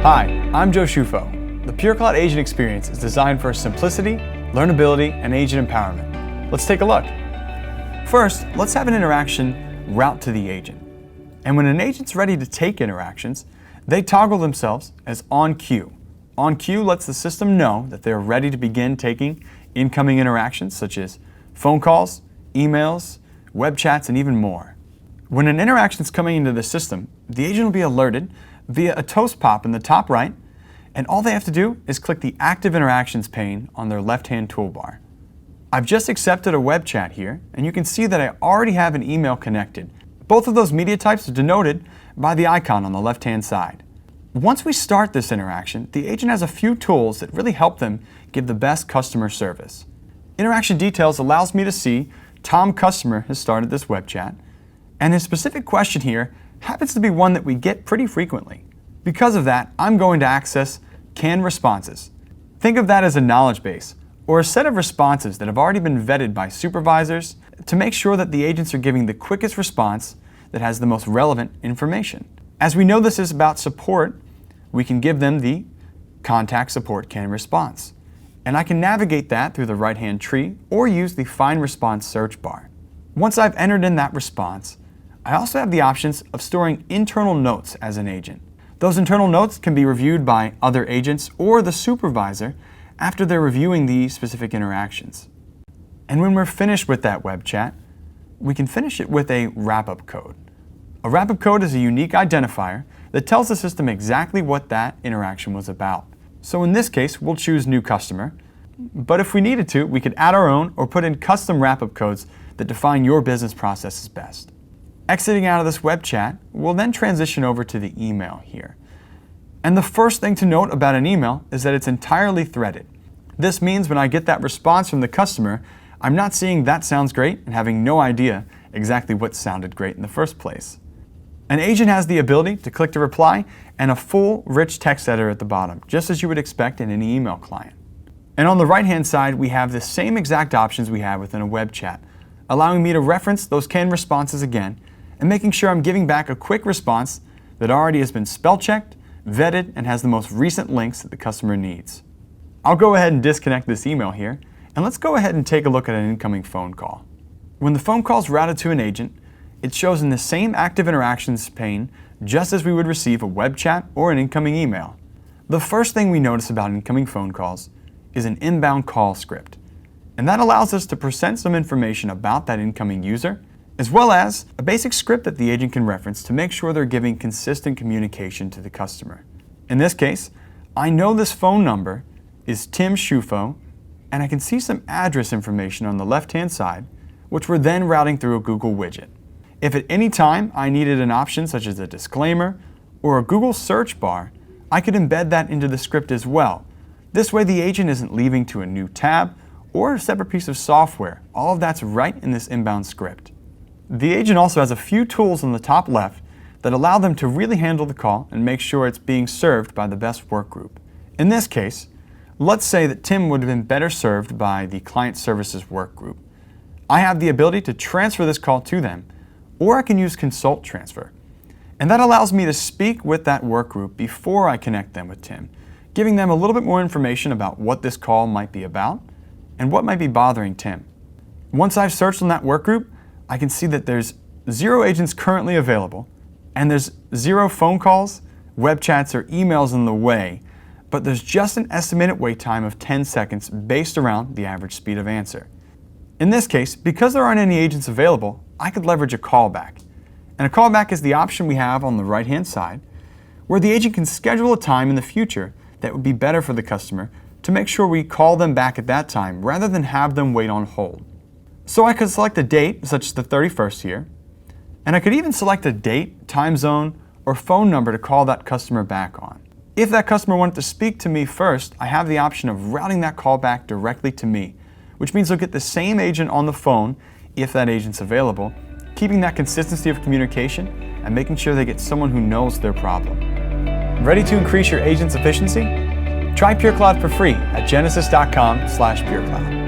Hi, I'm Joe Schufo. The PureCloud agent experience is designed for simplicity, learnability, and agent empowerment. Let's take a look. First, let's have an interaction route to the agent. And when an agent's ready to take interactions, they toggle themselves as on queue. On queue lets the system know that they're ready to begin taking incoming interactions such as phone calls, emails, web chats, and even more. When an interaction is coming into the system, the agent will be alerted via a toast pop in the top right, and all they have to do is click the Active Interactions pane on their left-hand toolbar. I've just accepted a web chat here, and you can see that I already have an email connected. Both of those media types are denoted by the icon on the left-hand side. Once we start this interaction, the agent has a few tools that really help them give the best customer service. Interaction Details allows me to see Tom Customer has started this web chat, and his specific question here happens to be one that we get pretty frequently. Because of that, I'm going to access Canned Responses. Think of that as a knowledge base, or a set of responses that have already been vetted by supervisors to make sure that the agents are giving the quickest response that has the most relevant information. As we know this is about support, we can give them the Contact Support Canned Response. And I can navigate that through the right-hand tree or use the Find Response search bar. Once I've entered in that response, I also have the options of storing internal notes as an agent. Those internal notes can be reviewed by other agents or the supervisor after they're reviewing the specific interactions. And when we're finished with that web chat, we can finish it with a wrap-up code. A wrap-up code is a unique identifier that tells the system exactly what that interaction was about. So in this case, we'll choose New Customer, but if we needed to, we could add our own or put in custom wrap-up codes that define your business processes best. Exiting out of this web chat, we'll then transition over to the email here. And the first thing to note about an email is that it's entirely threaded. This means when I get that response from the customer, I'm not seeing "that sounds great" and having no idea exactly what sounded great in the first place. An agent has the ability to click to reply and a full rich text editor at the bottom, just as you would expect in any email client. And on the right-hand side, we have the same exact options we have within a web chat, allowing me to reference those canned responses again and making sure I'm giving back a quick response that already has been spell-checked, vetted, and has the most recent links that the customer needs. I'll go ahead and disconnect this email here, and let's go ahead and take a look at an incoming phone call. When the phone call is routed to an agent, it shows in the same Active Interactions pane just as we would receive a web chat or an incoming email. The first thing we notice about incoming phone calls is an inbound call script, and that allows us to present some information about that incoming user, as well as a basic script that the agent can reference to make sure they're giving consistent communication to the customer. In this case, I know this phone number is Tim Schufo, and I can see some address information on the left-hand side, which we're then routing through a Google widget. If at any time I needed an option such as a disclaimer or a Google search bar, I could embed that into the script as well. This way the agent isn't leaving to a new tab or a separate piece of software. All of that's right in this inbound script. The agent also has a few tools on the top left that allow them to really handle the call and make sure it's being served by the best work group. In this case, let's say that Tim would have been better served by the Client Services work group. I have the ability to transfer this call to them, or I can use Consult Transfer. And that allows me to speak with that work group before I connect them with Tim, giving them a little bit more information about what this call might be about and what might be bothering Tim. Once I've searched on that work group, I can see that there's 0 agents currently available, and there's 0 phone calls, web chats, or emails in the way, but there's just an estimated wait time of 10 seconds based around the average speed of answer. In this case, because there aren't any agents available, I could leverage a callback. And a callback is the option we have on the right-hand side, where the agent can schedule a time in the future that would be better for the customer to make sure we call them back at that time rather than have them wait on hold. So I could select a date, such as the 31st here, and I could even select a date, time zone, or phone number to call that customer back on. If that customer wanted to speak to me first, I have the option of routing that call back directly to me, which means they'll get the same agent on the phone if that agent's available, keeping that consistency of communication and making sure they get someone who knows their problem. Ready to increase your agent's efficiency? Try PureCloud for free at genesis.com/PureCloud.